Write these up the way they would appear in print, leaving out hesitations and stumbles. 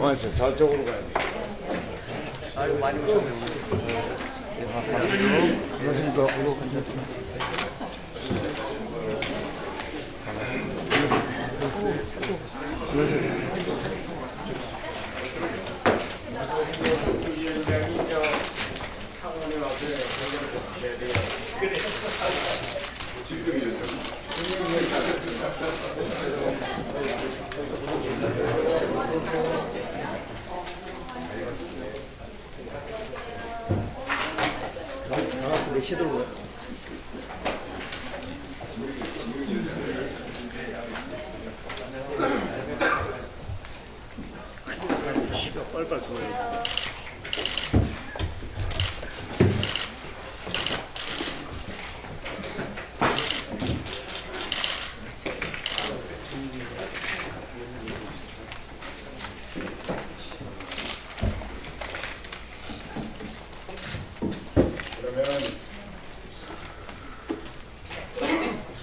맞아, 저쪽으로 가야 돼. 아이고 많이 오셨네. 안녕하십니까. 몇 시에 들어오요? 시가 빨빨 돌아야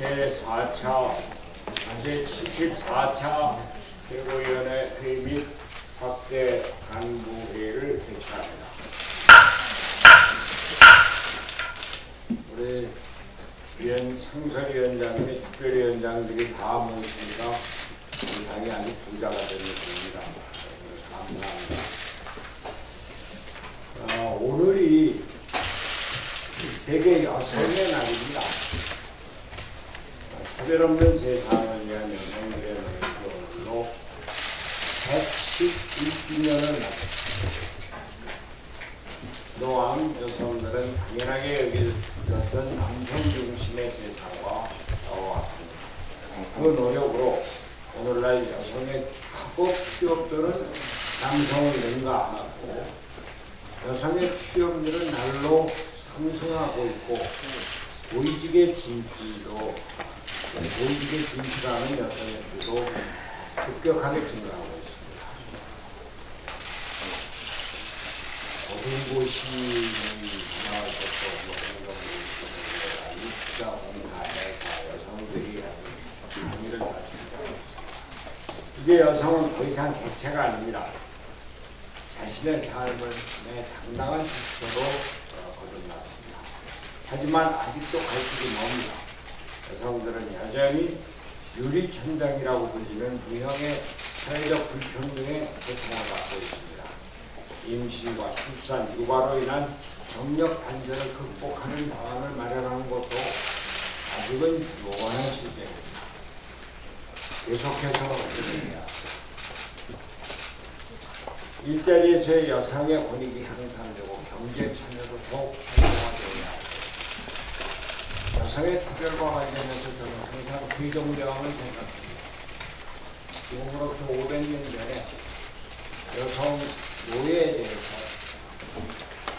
제4차, 제74차 최고위원회 회의 및 확대 간부회의를 개최합니다. 우리 상설위원장 및 특별위원장들이 다 모이십니다. 우리 당이 아주 부자가 된 느낌입니다. 감사합니다. 오늘이 세계 여성의 날입니다. 차별 없는 세상을 위한 여성들의 노력으로 111주년을 맞았습니다. 그동안 여성들은 당연하게 여겼던 남성 중심의 세상과 싸워왔습니다. 그 노력으로 오늘날 여성의 학업 취업들은 남성을 능가하고 여성의 취업률은 날로 상승하고 있고 보이직에 진출하는 여성의 수도 급격하게 증가하고 있습니다. 고등고시는 나와서도 입자, 공사, 회사, 여성들이 강의를 다 준비하고 있습니다. 이제 여성은 더 이상 객체가 아닙니다. 자신의 삶을 당당한 지표로 거듭났습니다. 하지만 아직도 갈 길이 멉니다. 여성들은 여전히 유리천장이라고 불리는 무형의 사회적 불평등의 고통을 받고 있습니다. 임신과 출산, 육아로 인한 경력 단절을 극복하는 방안을 마련하는 것도 아직은 요원한 실정입니다. 계속해서 노력해야 일자리에서의 여성의 권익이 향상되고 경제 참여도 더욱 활성화되어야 합니다. 여성의 차별과 관련해서 저는 항상 세종대왕을 생각합니다. 지금으로부터 500년 전에 여성 노예에 대해서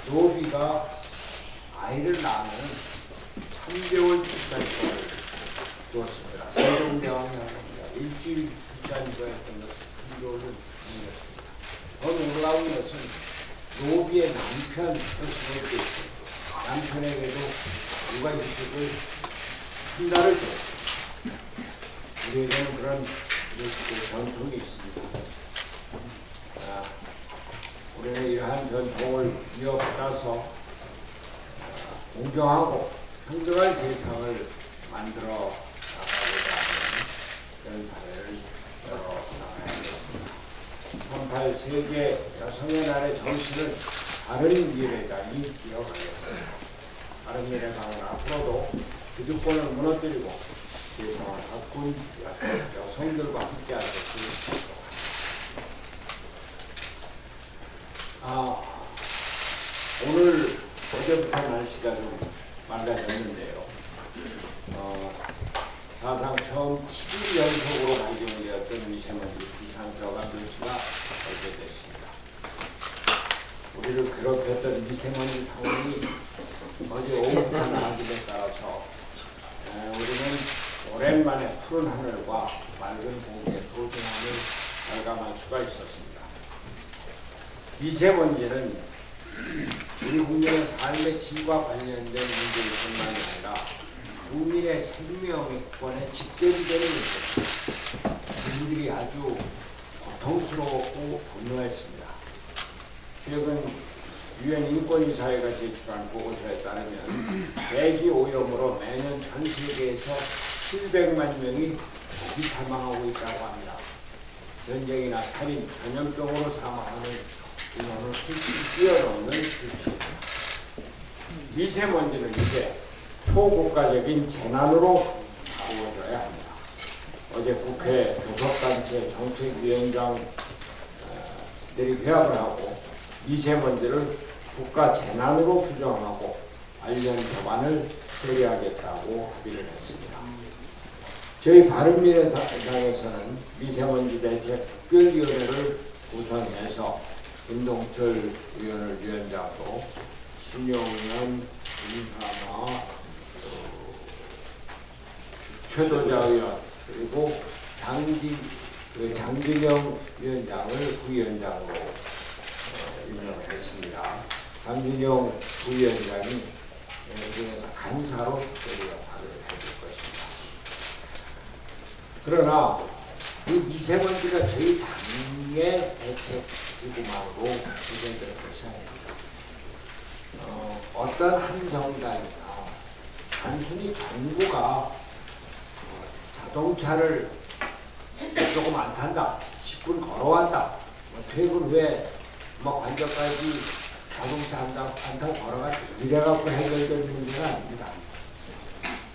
노비가 아이를 낳으면 3개월 출산휴가를 주었습니다. 세종대왕이 한 겁니다. 일주일 출산휴가였던 것을 3개월을 주었습니다. 더 놀라운 것은 노비의 남편 것을 때 남편에게도 육아휴직을 한 달을 줬습니다. 우리에게는 그런 전통이 있습니다. 우리는 이러한 전통을 이어받아서 공정하고 평등한 세상을 만들어 나가고자 하는 그런 사례를 열어나가야겠습니다. 38 세계 여성의 날의 정신을 바른 미래당이 이어가겠습니다. 바른 미래당은 앞으로도 기득권을 무너뜨리고 세상을 바꾼 여성들과 함께할 것을 약속합니다. 오늘 어제부터 날씨가 좀 맑아졌는데요. 사상 처음 7일 연속으로 발견되었던 미세먼지 비상저감 뉴스가 발표됐습니다. 우리를 괴롭혔던 미세먼지 상황이 어제 오후부터 나아짐에 따라서 우리는 오랜만에 푸른 하늘과 맑은 공기의 소중함을 수가 있었습니다. 미세먼지는 우리 국민의 삶의 질과 관련된 문제뿐만 아니라 국민의 생명권에 직결이 되는 문제입니다. 국민들이 아주 고통스러웠고 분노했습니다. 최근 유엔 인권이사회가 제출한 보고서에 따르면 대기 오염으로 매년 전 세계에서 700만 명이 독이 사망하고 있다고 합니다. 전쟁이나 살인, 전염병으로 사망하는 인원을 훨씬 뛰어넘는 수치입니다. 미세먼지는 이제 초국가적인 재난으로 다루어져야 합니다. 어제 국회 교섭단체 정책위원장들이 회합을 하고 미세먼지를 국가 재난으로 규정하고 관련 법안을 처리하겠다고 합의를 했습니다. 저희 바른미래당에서는 미세먼지 대책 특별위원회를 구성해서 김동철 의원을 위원장으로 신용현, 김하마, 최도자 의원 그리고 장진영 위원장을 부위원장으로 임명을 했습니다. 장진영 부위원장이 여기에서 간사로 특별히 역할을 해줄 것입니다. 그러나 이 미세먼지가 저희 당의 대책 기구만으로 구성될 것이 아닙니다. 어떤 한 정당이나 단순히 정부가 자동차를 조금 안 탄다, 10분 걸어왔다, 퇴근 후에 관저까지 자동차 안 타고 걸어가 이래갖고 해결될 문제가 아닙니다.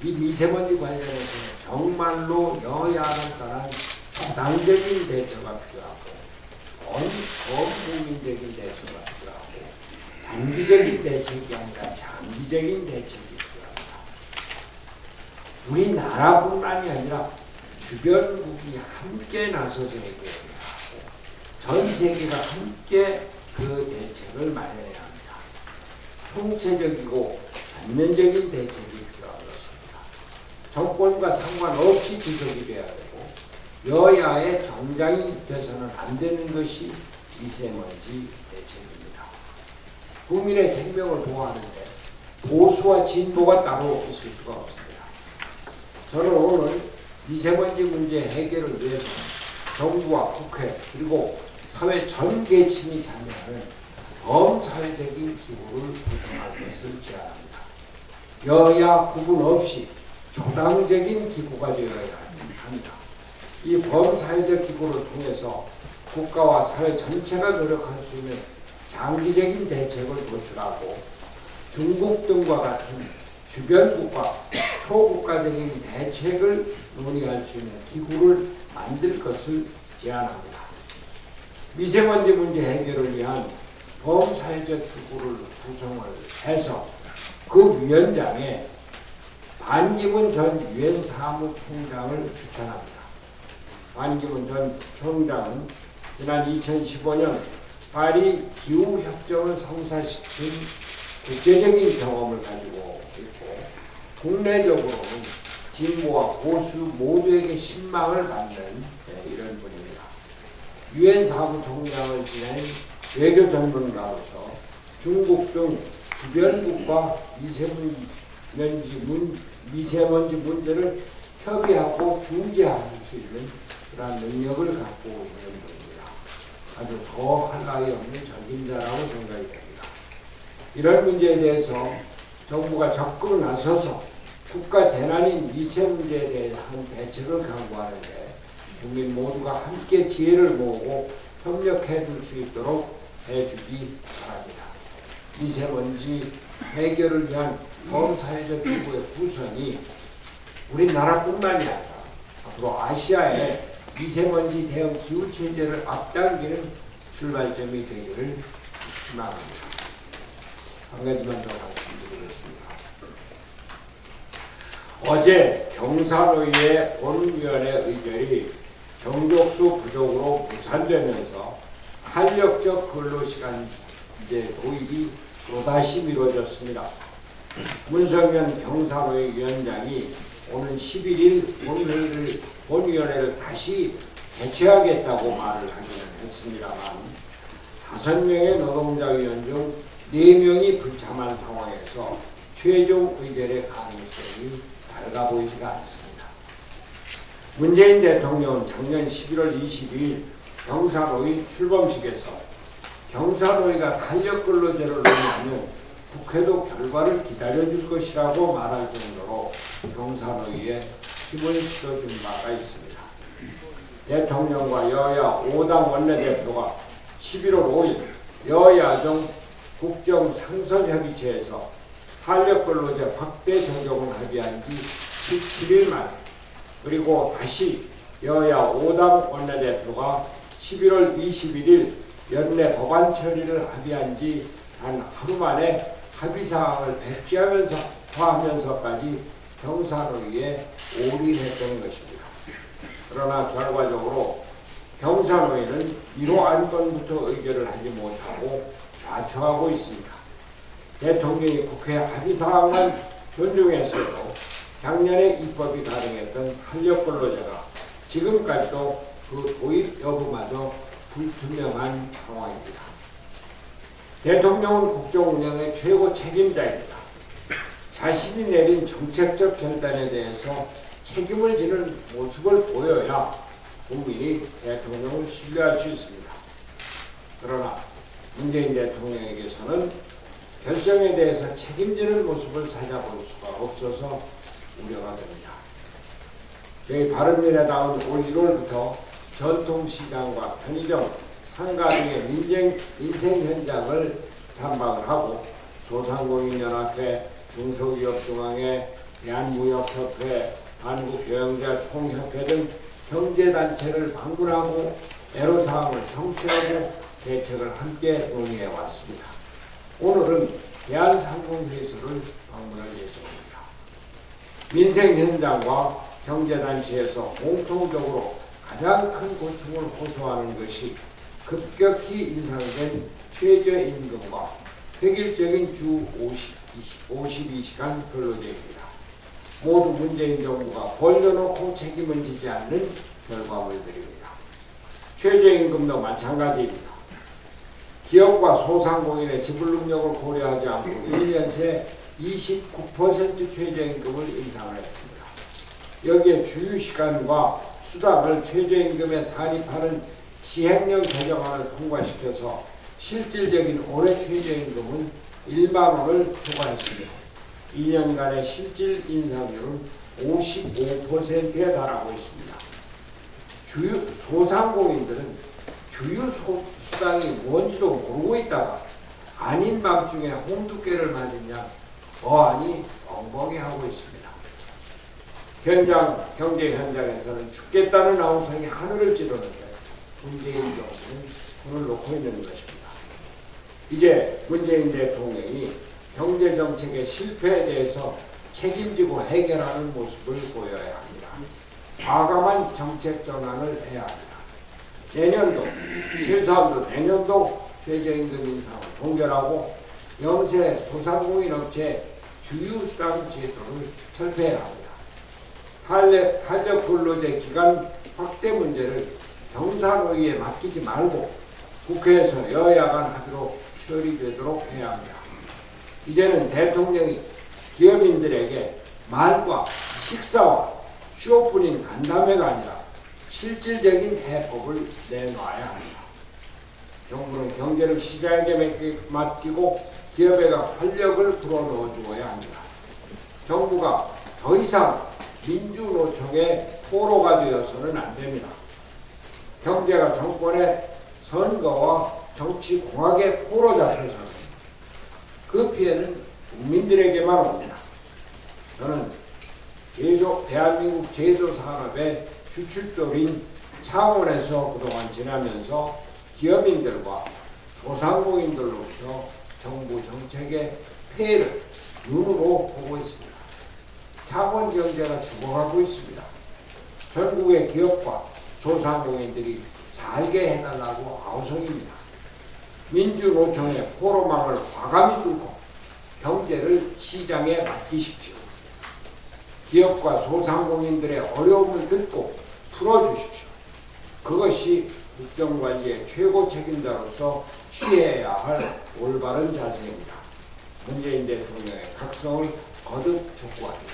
이 미세먼지 관련해서는 정말로 여야를 떠난 정당적인 대처가 필요하고 범국민적인 대처가 필요하고 단기적인 대책이 아니라 장기적인 대책이 필요합니다. 우리나라뿐만이 아니라 주변국이 함께 나서서 해결해야 하고 전 세계가 함께 그 대책을 마련해야 합니다. 총체적이고 전면적인 대책이 필요한 것입니다. 정권과 상관없이 지속이 돼야 되고 여야의 정장이 돼서는 안 되는 것이 미세먼지 대책입니다. 국민의 생명을 보호하는데 보수와 진보가 따로 있을 수가 없습니다. 저는 오늘 미세먼지 문제 해결을 위해서 정부와 국회 그리고 사회 전 계층이 참여하는 범사회적인 기구를 구성할 것을 제안합니다. 여야 구분 없이 초당적인 기구가 되어야 합니다. 이 범사회적 기구를 통해서 국가와 사회 전체가 노력할 수 있는 장기적인 대책을 도출하고 중국 등과 같은 주변국가, 초국가적인 대책을 논의할 수 있는 기구를 만들 것을 제안합니다. 미세먼지 문제 해결을 위한 범사회적 기구를 구성을 해서 그 위원장에 반기문 전 유엔 사무총장을 추천합니다. 반기문 전 총장은 지난 2015년 파리 기후협정을 성사시킨 국제적인 경험을 가지고 있고 국내적으로는 진보와 보수 모두에게 신망을 받는 이런 분입니다. 유엔 사무총장을 지낸 외교 전문가로서 중국 등 주변국과 미세먼지 문제를 협의하고 중재할 수 있는 그런 능력을 갖고 있는 분입니다. 아주 더할 나위 없는 적임자라고 생각이 됩니다. 이런 문제에 대해서 정부가 적극 나서서 국가 재난인 미세문제에 대한 대책을 강구하는데 국민 모두가 함께 지혜를 모으고 협력해 줄 수 있도록 해주기 바랍니다. 미세먼지 해결을 위한 범사회적 기구의 구성이 우리나라뿐만이 아니라 앞으로 아시아의 미세먼지 대응 기후체제를 앞당기는 출발점이 되기를 희망합니다. 한 가지만 더 말씀드리겠습니다. 어제 경사노위의 본위원회 의결이 정족수 부족으로 무산되면서 탄력적 근로시간제 도입이 또다시 미뤄졌습니다. 문성현 경사노위 위원장이 오는 11일 본위원회를 다시 개최하겠다고 말을 하기는 했습니다만 5명의 노동자위원 중 4명이 불참한 상황에서 최종 의결의 가능성이 밝아 보이지가 않습니다. 문재인 대통령은 작년 11월 22일 경사노위 출범식에서 경사노위가 탄력근로제를 논의하면 국회도 결과를 기다려줄 것이라고 말할 정도로 경사노위에 힘을 실어준 바가 있습니다. 대통령과 여야 5당 원내대표가 11월 5일 여야정 국정상선협의체에서 탄력근로제 확대 적용을 합의한 지 17일 만에, 그리고 다시 여야 5당 원내대표가 11월 21일 연내 법안 처리를 합의한 지 단 하루 만에 합의사항을 배치하면서까지 경사노위에 올인했던 것입니다. 그러나 결과적으로 경사노위는 1호 안건부터 의결을 하지 못하고 좌초하고 있습니다. 대통령이 국회 합의사항만 존중했어도 작년에 입법이 가능했던 탄력근로제가 지금까지도 그 도입 여부마저 불투명한 상황입니다. 대통령은 국정 운영의 최고 책임자입니다. 자신이 내린 정책적 결단에 대해서 책임을 지는 모습을 보여야 국민이 대통령을 신뢰할 수 있습니다. 그러나 문재인 대통령에게서는 결정에 대해서 책임지는 모습을 찾아볼 수가 없어서 우려가 됩니다. 저희 바른미래당은 올 1월부터 전통시장과 편의점, 상가 등의 민생 현장을 탐방을 하고 소상공인연합회, 중소기업중앙회, 대한무역협회, 한국여행자총협회 등 경제단체를 방문하고 애로사항을 청취하고 대책을 함께 논의해 왔습니다. 오늘은 대한상공회의소를 방문할 예정입니다. 민생 현장과 경제단체에서 공통적으로 가장 큰 고충을 호소하는 것이 급격히 인상된 최저임금과 획일적인 주 52시간 근로제입니다. 모두 문재인 정부가 벌려놓고 책임을 지지 않는 결과물들입니다. 최저임금도 마찬가지입니다. 기업과 소상공인의 지불 능력을 고려하지 않고 1년 새 29% 최저임금을 인상을 했습니다. 여기에 주휴시간과 수당을 최저임금에 산입하는 시행령 개정안을 통과시켜서 실질적인 올해 최저임금은 1만 원을 초과했으며 2년간의 실질 인상률은 55%에 달하고 있습니다. 소상공인들은 주휴수당이 뭔지도 모르고 있다가 아닌 밤중에 홍두깨를 맞으냐 어안이 벙벙해하고 있습니다. 경제 현장에서는 죽겠다는 아우성이 하늘을 찌르는데 문재인 정부는 손을 놓고 있는 것입니다. 이제 문재인 대통령이 경제정책의 실패에 대해서 책임지고 해결하는 모습을 보여야 합니다. 과감한 정책 전환을 해야 합니다. 내년도, 최소한도 내년도 최저임금 인상을 종결하고 영세 소상공인 업체 주휴수당 제도를 철폐해야 합니다. 탄력 근로제 기간 확대 문제를 경사노위에 맡기지 말고 국회에서 여야 간 합의로 처리되도록 해야 합니다. 이제는 대통령이 기업인들에게 말과 식사와 쇼뿐인 간담회가 아니라 실질적인 해법을 내놔야 합니다. 정부는 경제를 시장에게 맡기고 기업에게 활력을 불어넣어 주어야 합니다. 정부가 더 이상 민주노총의 포로가 되어서는 안 됩니다. 경제가 정권의 선거와 정치공학의 포로 잡혀서는 그 피해는 국민들에게만 옵니다. 저는 대한민국 제조산업의 주축돌인 창원에서 그동안 지나면서 기업인들과 소상공인들로부터 정부 정책의 폐해를 눈으로 보고 있습니다. 창원 경제가 죽어가고 있습니다. 전국의 기업과 소상공인들이 살게 해달라고 아우성입니다. 민주노총의 포로망을 과감히 뚫고 경제를 시장에 맡기십시오. 기업과 소상공인들의 어려움을 듣고 풀어주십시오. 그것이 국정관리의 최고 책임자로서 취해야 할 올바른 자세입니다. 문재인 대통령의 각성을 거듭 촉구합니다.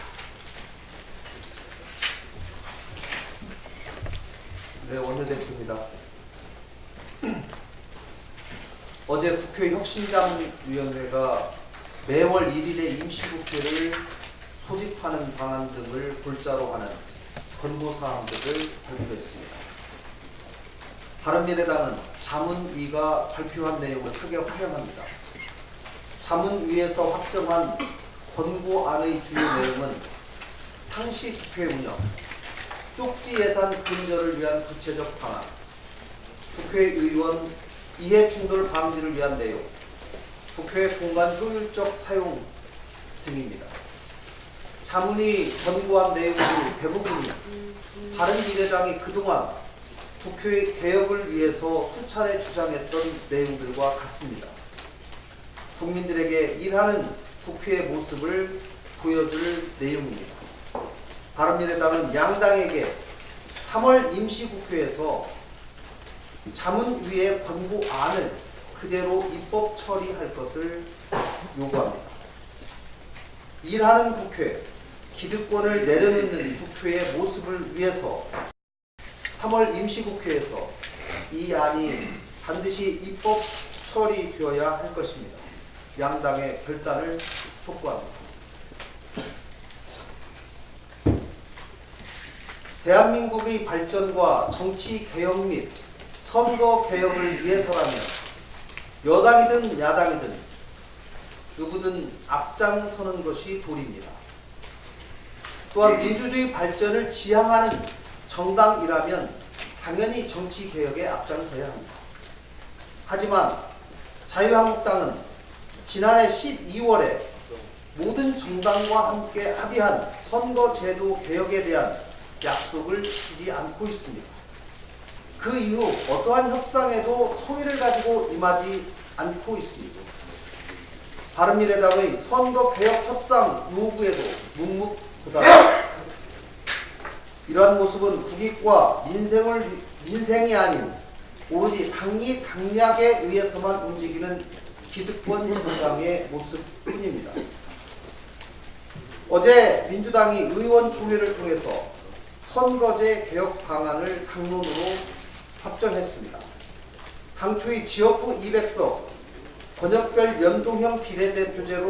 네, 원내대표입니다. 어제 국회 혁신당위원회가 매월 1일에 임시국회를 소집하는 방안 등을 골자로 하는 권고사항들을 발표했습니다. 바른미래당은 자문위가 발표한 내용을 크게 환영합니다. 자문위에서 확정한 권고안의 주요 내용은 상시 국회 운영, 쪽지 예산 근절을 위한 구체적 방안, 국회의원 이해충돌 방지를 위한 내용, 국회 공간 효율적 사용 등입니다. 자문이 권고한 내용들 대부분이 바른미래당이 그동안 국회 개혁을 위해서 수차례 주장했던 내용들과 같습니다. 국민들에게 일하는 국회의 모습을 보여줄 내용입니다. 바른미래당은 양당에게 3월 임시국회에서 자문위의 권고안을 그대로 입법 처리할 것을 요구합니다. 일하는 국회, 기득권을 내려놓는 국회의 모습을 위해서 3월 임시국회에서 이 안이 반드시 입법 처리되어야 할 것입니다. 양당의 결단을 촉구합니다. 대한민국의 발전과 정치 개혁 및 선거 개혁을 위해서라면 여당이든 야당이든 누구든 앞장서는 것이 도리입니다. 또한 민주주의 발전을 지향하는 정당이라면 당연히 정치 개혁에 앞장서야 합니다. 하지만 자유한국당은 지난해 12월에 모든 정당과 함께 합의한 선거제도 개혁에 대한 약속을 지키지 않고 있습니다. 그 이후 어떠한 협상에도 성의를 가지고 임하지 않고 있습니다. 바른미래당의 선거개혁 협상 요구에도 묵묵부답. 이러한 모습은 국익과 민생이 아닌 오로지 당리당략에 의해서만 움직이는 기득권 정당의 모습뿐입니다. 어제 민주당이 의원총회를 통해서 선거제 개혁 방안을 당론으로 확정했습니다. 당초의 지역구 200석, 권역별 연동형 비례대표제를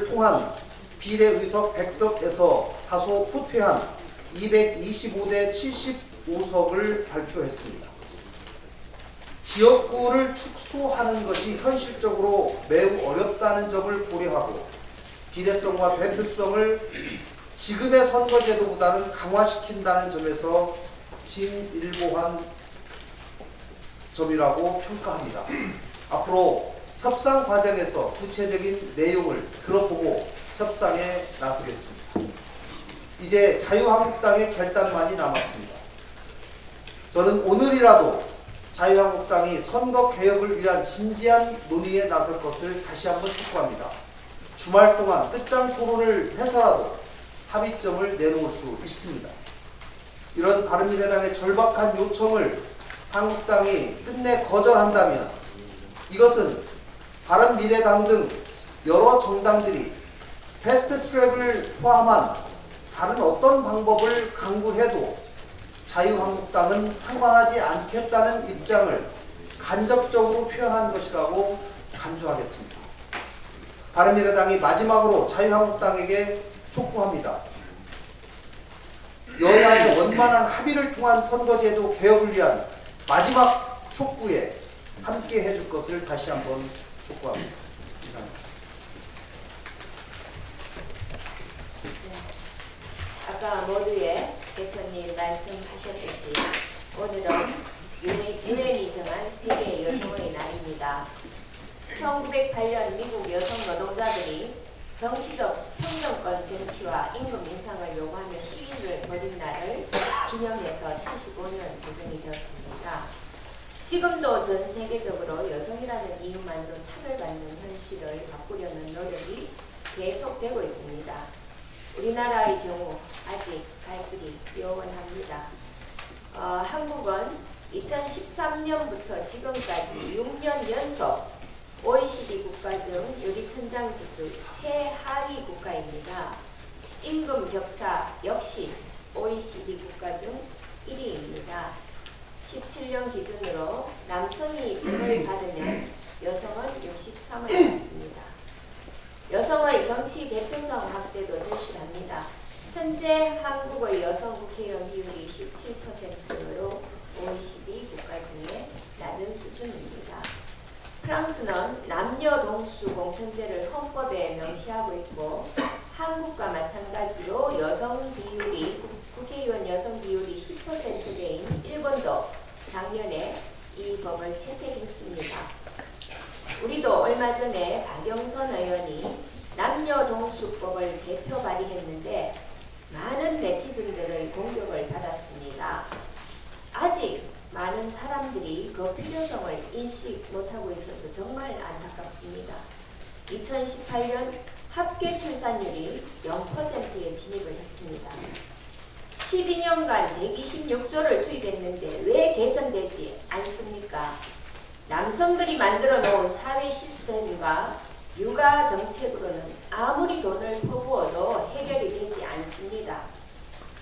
통한 비례의석 100석에서 다소 후퇴한 225대 75석을 발표했습니다. 지역구를 축소하는 것이 현실적으로 매우 어렵다는 점을 고려하고 비례성과 대표성을 지금의 선거제도보다는 강화시킨다는 점에서 진일보한 점이라고 평가합니다. 앞으로 협상 과정에서 구체적인 내용을 들어보고 협상에 나서겠습니다. 이제 자유한국당의 결단만이 남았습니다. 저는 오늘이라도 자유한국당이 선거개혁을 위한 진지한 논의에 나설 것을 다시 한번 촉구합니다. 주말 동안 끝장 토론을 해서라도 합의점을 내놓을 수 있습니다. 이런 바른미래당의 절박한 요청을 한국당이 끝내 거절한다면 이것은 바른미래당 등 여러 정당들이 패스트트랙을 포함한 다른 어떤 방법을 강구해도 자유한국당은 상관하지 않겠다는 입장을 간접적으로 표현한 것이라고 간주하겠습니다. 바른미래당이 마지막으로 자유한국당에게 촉구합니다. 여야의 원만한 합의를 통한 선거제도 개혁을 위한 마지막 촉구에 함께 해줄 것을 다시 한번 촉구합니다. 이상입니다. 아까 모두의 대표님 말씀하셨듯이 오늘은 유엔이 정한 세계 여성의 날입니다. 1908년 미국 여성 노동자들이 정치적 평등권 정치와 임금 인상을 요구하며 시위를 벌인 날을 기념해서 75년 제정이 되었습니다. 지금도 전 세계적으로 여성이라는 이유만으로 차별받는 현실을 바꾸려는 노력이 계속되고 있습니다. 우리나라의 경우 아직 갈 길이 요원합니다. 한국은 2013년부터 지금까지 6년 연속 OECD 국가 중 요리천장지수 최하위 국가입니다. 임금 격차 역시 OECD 국가 중 1위입니다. 17년 기준으로 남성이 100을 받으면 여성은 63을 받습니다. 여성의 정치 대표성 확대도 절실합니다. 현재 한국의 여성 국회의원 비율이 17%로 OECD 국가 중에 낮은 수준입니다. 프랑스는 남녀 동수 공천제를 헌법에 명시하고 있고 한국과 마찬가지로 여성 비율이 국회의원 여성 비율이 10%대인 일본도 작년에 이 법을 채택했습니다. 우리도 얼마 전에 박영선 의원이 남녀동수법을 대표 발의했는데 많은 네티즌들의 공격을 받았습니다. 아직 많은 사람들이 그 필요성을 인식 못하고 있어서 정말 안타깝습니다. 2018년 합계 출산율이 0%에 진입을 했습니다. 12년간 126조를 투입했는데 왜 개선되지 않습니까? 남성들이 만들어 놓은 사회 시스템과 육아 정책으로는 아무리 돈을 퍼부어도 해결이 되지 않습니다.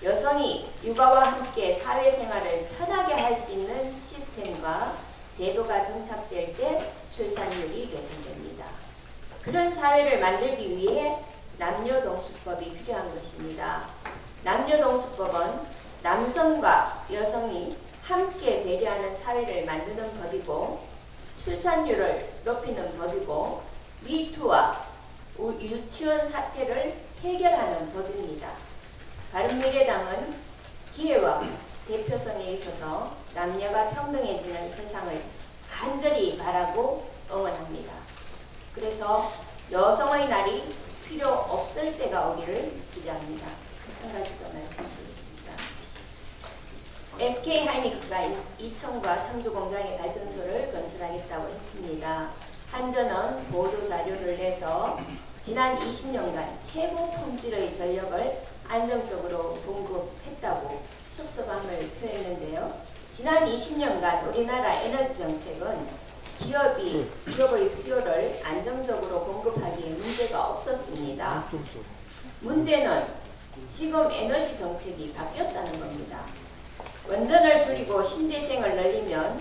여성이 육아와 함께 사회생활을 편하게 할 수 있는 시스템과 제도가 정착될 때 출산율이 개선됩니다. 그런 사회를 만들기 위해 남녀동수법이 필요한 것입니다. 남녀동수법은 남성과 여성이 함께 배려하는 사회를 만드는 법이고 출산율을 높이는 법이고 미투와 유치원 사태를 해결하는 법입니다. 바른미래당은 기회와 대표성에 있어서 남녀가 평등해지는 세상을 간절히 바라고 응원합니다. 그래서 여성의 날이 필요 없을 때가 오기를 기대합니다. 한 가지 더 말씀드리겠습니다. SK하이닉스가 이천과 청주 공장의 발전소를 건설하겠다고 했습니다. 한전은 보도자료를 내서 지난 20년간 최고 품질의 전력을 안정적으로 공급했다고 섭섭함을 표했는데요. 지난 20년간 우리나라 에너지 정책은 기업의 수요를 안정적으로 공급하기에 문제가 없었습니다. 문제는 지금 에너지 정책이 바뀌었다는 겁니다. 원전을 줄이고 신재생을 늘리면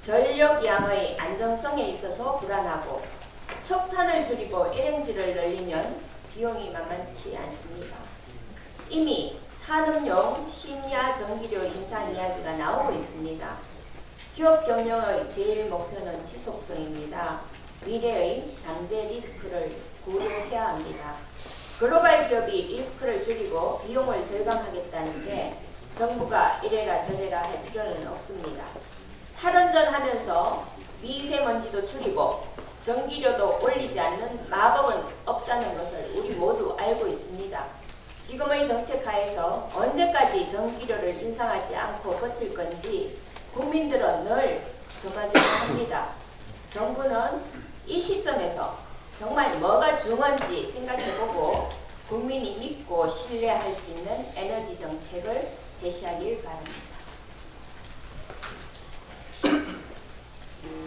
전력 양의 안정성에 있어서 불안하고 석탄을 줄이고 LNG를 늘리면 비용이 만만치 않습니다. 이미 산업용 심야 전기료 인상 이야기가 나오고 있습니다. 기업 경영의 제일 목표는 지속성입니다. 미래의 잠재 리스크를 고려해야 합니다. 글로벌 기업이 리스크를 줄이고 비용을 절감하겠다는데 정부가 이래라 저래라 할 필요는 없습니다. 탈원전하면서 미세먼지도 줄이고 전기료도 올리지 않는 마법은 없다는 것을 우리 모두 알고 있습니다. 지금의 정책 하에서 언제까지 전기료를 인상하지 않고 버틸 건지 국민들은 늘 조마조마합니다. 정부는 이 시점에서 정말 뭐가 중요한지 생각해보고 국민이 믿고 신뢰할 수 있는 에너지 정책을 제시하길 바랍니다.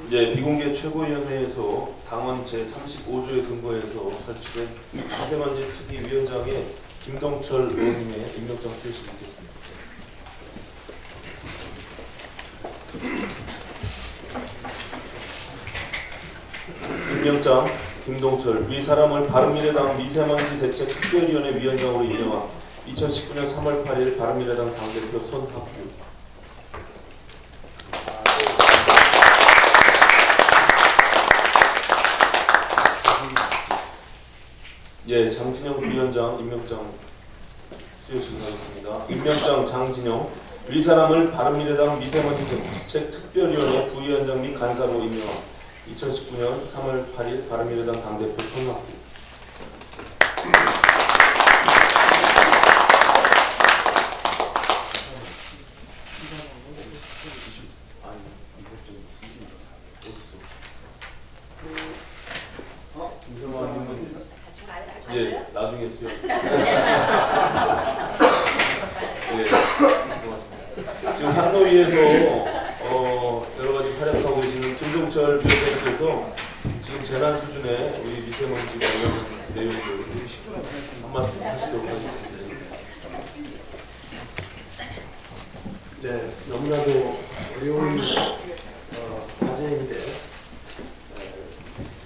이제 비공개 최고위원회에서 당원 제35조에 근거해서 설치된 미세먼지 특위위원장의 김동철 의원님의 임명장 수여식 있겠습니다. 임명장 김동철 위 사람을 바른미래당 미세먼지 대책 특별위원회 위원장으로 임명한 2019년 3월 8일 바른미래당 당대표 손학규. 예, 장진영 부위원장 임명장 수여식 하겠습니다. 임명장 장진영 위 사람을 바른미래당 미세먼지 대책 특별위원회 부위원장 및 간사로 임명한 2019년 3월 8일 바른미래당 당대표 손학규. 예, 나중에 수여. 예, 고맙습니다. 지금 지금 항로위에서 여러 가지 활약하고 계시는 김동철 비서장께서 지금 재난 수준의 우리 미세먼지 관련 내용들 한 말씀 하시도록 하겠습니다. 네, 너무나도 어려운 과제인데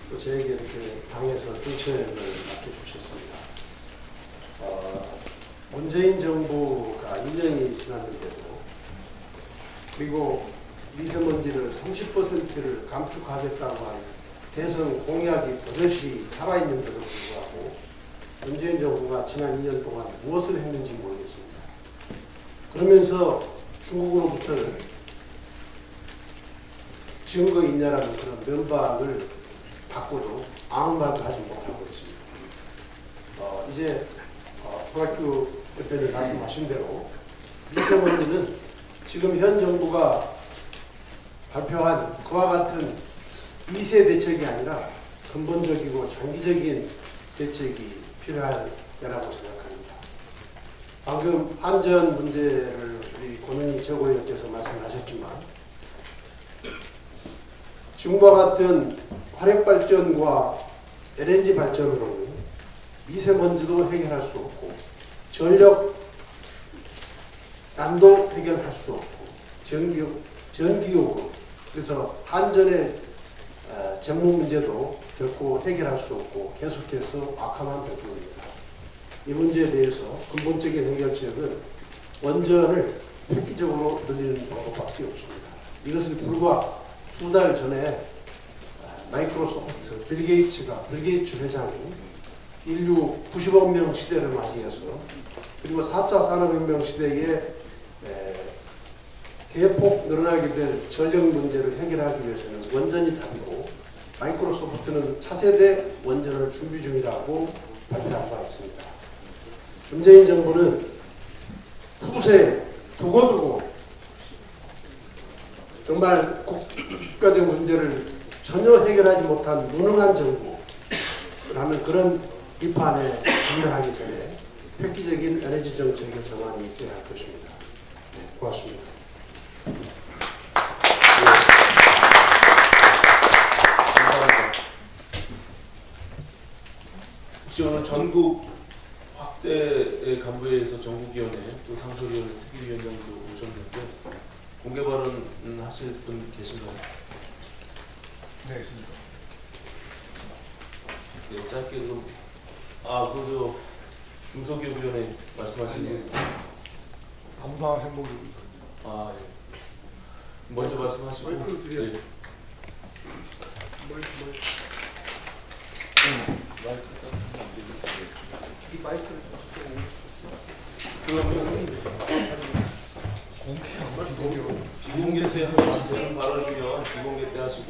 또 저에게 이렇게 당에서 정책을 맡겨주셨습니다. 문재인 정부가 2년이 지났는데도 그리고 미세먼지를 30%를 감축하겠다고 한 대선 공약이 버젓이 살아있는데도 불구하고 문재인 정부가 지난 2년 동안 무엇을 했는지 모르겠습니다. 그러면서 중국으로부터는 증거 있냐라는 그런 면박을 받고도 아무 말도 하지 못하고 있습니다. 이제 소학교 대표님 말씀하신 대로 미세먼지는 지금 현 정부가 발표한 그와 같은 2세 대책이 아니라 근본적이고 장기적인 대책이 필요할 때라고 생각합니다. 방금 한전 문제를 우리 권은희 최고위원께서 말씀하셨지만 지금과 같은 화력발전과 LNG 발전으로는 미세먼지도 해결할 수 없고 전력 난도 해결할 수 없고 전기요금 그래서 한전의 재무 문제도 결코 해결할 수 없고 계속해서 악화만 될 겁니다. 이 문제에 대해서 근본적인 해결책은 원전을 획기적으로 늘리는 방법밖에 없습니다. 이것을 불과 2달 전에 마이크로소프트 빌 게이츠 회장이 인류 90억 명 시대를 맞이해서 그리고 4차 산업혁명 시대에 대폭 늘어나게 될 전력 문제를 해결하기 위해서는 원전이 답이고 마이크로소프트는 차세대 원전을 준비 중이라고 발표한 바 있습니다. 문재인 정부는 푸세 두고두고 정말 국가적 문제를 전혀 해결하지 못한 무능한 정부라는 그런 비판에 직면하기 전에 획기적인 에너지 정책의 전환이 있어야 할 것입니다. 네, 고맙습니다. 혹시 오늘 전국 확대 간부회에서 전국위원회 또 상설위원회 특위위원장도 오셨는데 공개 발언 하실 분 계신가요? 네, 있습니다. 네, 짧게 그럼 그저 중소기업위원회 말씀하시는 감사 행복이 예. 먼저 말씀하시고 마이크를 드려요. 예. 이 마이크를 그러면 비공개 때 하면 안 되는 발언이면 비공개 때 하시고